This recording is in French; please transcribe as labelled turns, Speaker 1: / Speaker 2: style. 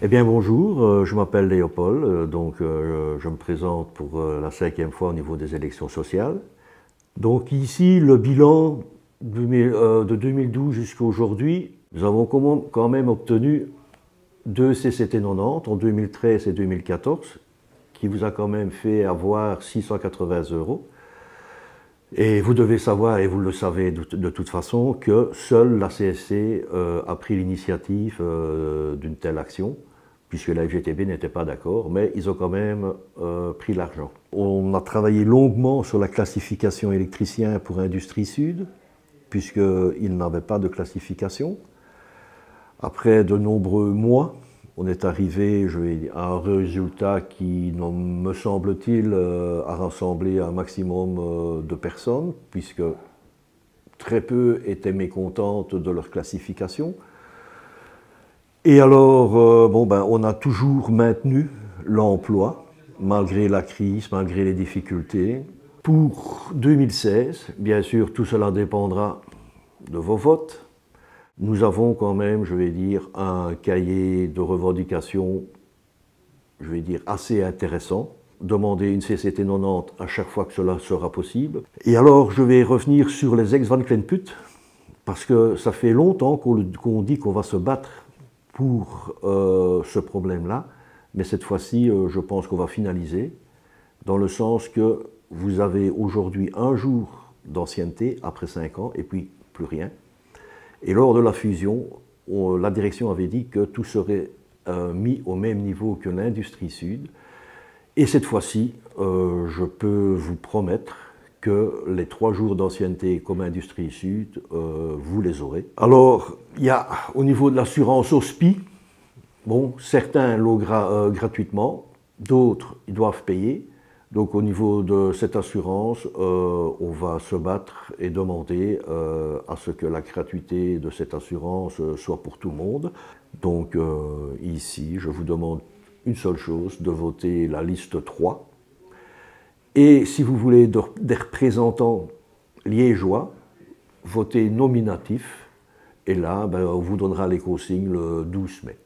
Speaker 1: Eh bien bonjour, je m'appelle Léopold, je me présente pour la 5e fois au niveau des élections sociales. Donc ici, le bilan de 2012 jusqu'à aujourd'hui, nous avons quand même obtenu 2 CCT 90 en 2013 et 2014, qui vous a quand même fait avoir 680 €. Et vous devez savoir, et vous le savez de toute façon, que seule la CSC a pris l'initiative d'une telle action, puisque la FGTB n'était pas d'accord, mais ils ont quand même pris l'argent. On a travaillé longuement sur la classification électricien pour Industrie Sud, puisqu'ils n'avaient pas de classification. Après de nombreux mois, on est arrivé à un résultat qui, me semble-t-il, a rassemblé un maximum de personnes, puisque très peu étaient mécontentes de leur classification. Et alors, on a toujours maintenu l'emploi, malgré la crise, malgré les difficultés. Pour 2016, bien sûr, tout cela dépendra de vos votes. Nous avons quand même, un cahier de revendications, assez intéressant. Demander une CCT 90 à chaque fois que cela sera possible. Et alors, je vais revenir sur les ex-Van Clenput, parce que ça fait longtemps qu'on dit qu'on va se battre pour ce problème-là, mais cette fois-ci, je pense qu'on va finaliser, dans le sens que vous avez aujourd'hui un jour d'ancienneté après 5 ans, et puis plus rien. Et lors de la fusion, la direction avait dit que tout serait mis au même niveau que l'Industrie Sud. Et cette fois-ci, je peux vous promettre que les 3 jours d'ancienneté comme Industrie Sud, vous les aurez. Alors, il y a au niveau de l'assurance OSPI, certains l'ont gratuitement, d'autres ils doivent payer. Donc au niveau de cette assurance, on va se battre et demander à ce que la gratuité de cette assurance soit pour tout le monde. Donc ici, je vous demande une seule chose, de voter la liste 3. Et si vous voulez des représentants liégeois, votez nominatif. Et là, on vous donnera les consignes le 12 mai.